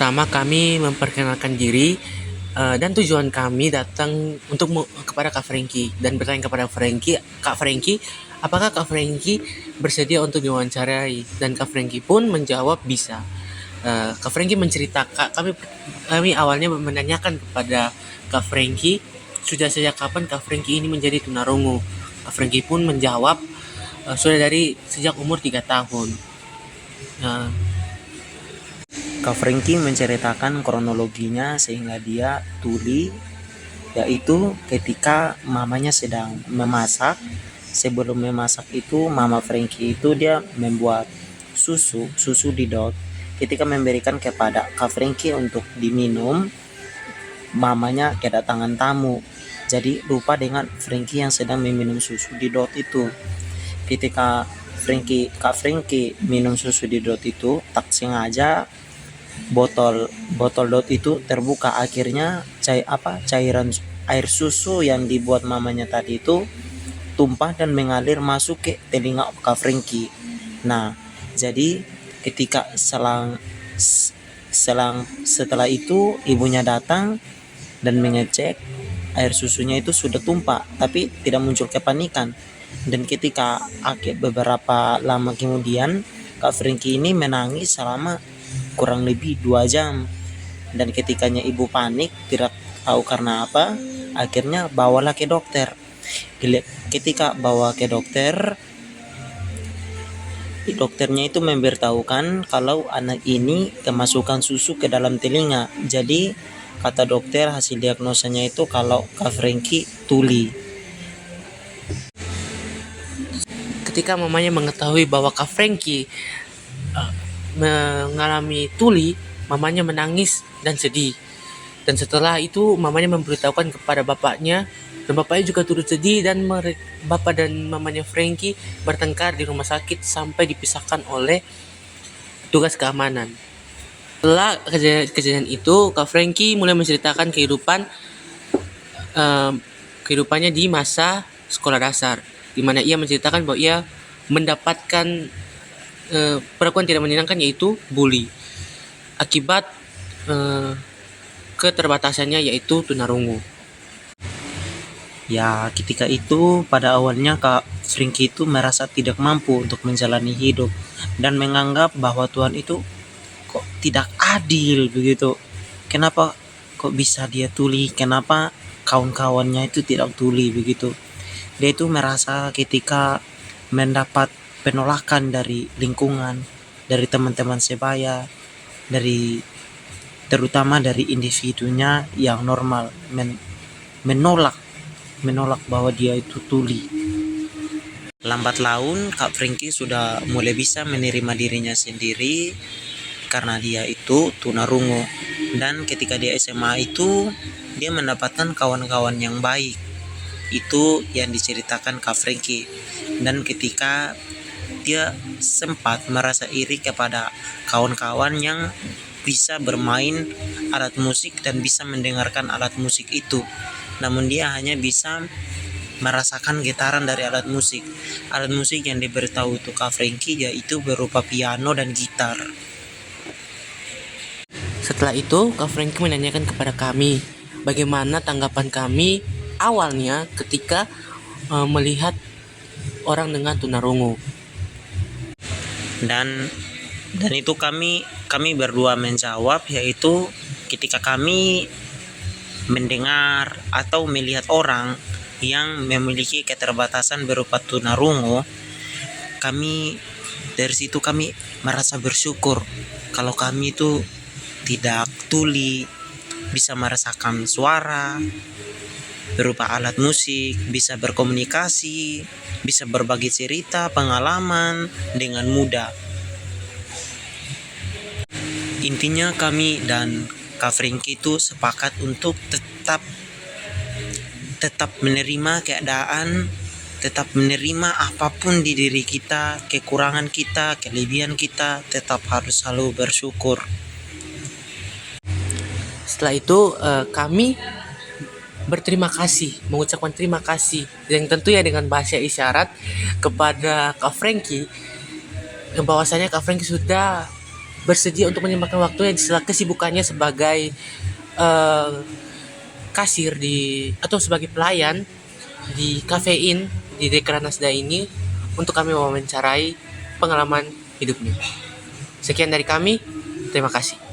Pertama kami memperkenalkan diri, dan tujuan kami datang untuk kepada Kak Franky dan bertanya kepada Kak Franky, apakah Kak Franky bersedia untuk diwawancarai? Dan Kak Franky pun menjawab bisa. Kak Franky menceritakan, kami awalnya menanyakan kepada Kak Franky, sudah sejak kapan Kak Franky ini menjadi tunarungu? Kak Franky pun menjawab, sudah dari sejak umur 3 tahun. Kak Franky menceritakan kronologinya sehingga dia tuli, yaitu ketika mamanya sedang memasak. Sebelum memasak itu Mama Franky itu dia membuat susu didot. Ketika memberikan kepada Kak Franky untuk diminum, mamanya kedatangan tamu, jadi lupa dengan Franky yang sedang meminum susu didot itu. Ketika Kak Franky minum susu didot itu, tak sengaja botol dot itu terbuka, akhirnya cairan air susu yang dibuat mamanya tadi itu tumpah dan mengalir masuk ke telinga Kak Franky. Nah, jadi ketika setelah itu ibunya datang dan mengecek, air susunya itu sudah tumpah tapi tidak muncul kepanikan. Dan ketika beberapa lama kemudian Kak Franky ini menangis selama kurang lebih 2 jam, dan ketikanya ibu panik tidak tahu karena apa, akhirnya bawalah ke dokter. Ketika bawa ke dokter, dokternya itu memberitahukan kalau anak ini kemasukan susu ke dalam telinga. Jadi kata dokter, hasil diagnosanya itu kalau Kak Franky tuli. Ketika mamanya mengetahui bahwa Kak Franky mengalami tuli, mamanya menangis dan sedih. Dan setelah itu mamanya memberitahukan kepada bapaknya, dan bapaknya juga turut sedih, dan bapak dan mamanya Franky bertengkar di rumah sakit sampai dipisahkan oleh tugas keamanan. Setelah kejadian itu, Kak Franky mulai menceritakan kehidupannya di masa sekolah dasar, di mana ia menceritakan bahwa ia mendapatkan perlakuan tidak menyenangkan, yaitu bully, akibat keterbatasannya yaitu tunarungu. Ya, ketika itu pada awalnya Kak Franky itu merasa tidak mampu untuk menjalani hidup dan menganggap bahwa Tuhan itu kok tidak adil begitu. Kenapa kok bisa dia tuli? Kenapa kawan-kawannya itu tidak tuli begitu? Dia itu merasa ketika mendapat penolakan dari lingkungan, dari teman-teman sebaya, terutama dari individunya yang normal, menolak bahwa dia itu tuli. Lambat laun Kak Franky sudah mulai bisa menerima dirinya sendiri karena dia itu tunarungu. Dan ketika dia SMA itu dia mendapatkan kawan-kawan yang baik. Itu yang diceritakan Kak Franky. Dan ketika dia sempat merasa iri kepada kawan-kawan yang bisa bermain alat musik dan bisa mendengarkan alat musik itu, namun dia hanya bisa merasakan getaran dari alat musik. Alat musik yang diberitahu itu Kak Franky yaitu berupa piano dan gitar. Setelah itu, Kak Franky menanyakan kepada kami bagaimana tanggapan kami awalnya ketika melihat orang dengan tunarungu. Dan itu kami berdua menjawab, yaitu ketika kami mendengar atau melihat orang yang memiliki keterbatasan berupa tunarungu, dari situ kami merasa bersyukur kalau kami itu tidak tuli, bisa merasakan suara berupa alat musik, bisa berkomunikasi, bisa berbagi cerita, pengalaman dengan mudah. Intinya kami dan Kak Franky itu sepakat untuk tetap menerima keadaan, tetap menerima apapun di diri kita, kekurangan kita, kelebihan kita, tetap harus selalu bersyukur. Setelah itu kami mengucapkan terima kasih, yang tentunya dengan bahasa isyarat, kepada Kak Franky, yang bahwasanya Kak Franky sudah bersedia untuk menyempatkan waktu yang setelah kesibukannya sebagai eh, kasir atau sebagai pelayan di kafein di Dekranasda ini untuk kami mewawancarai pengalaman hidupnya. Sekian dari kami, terima kasih.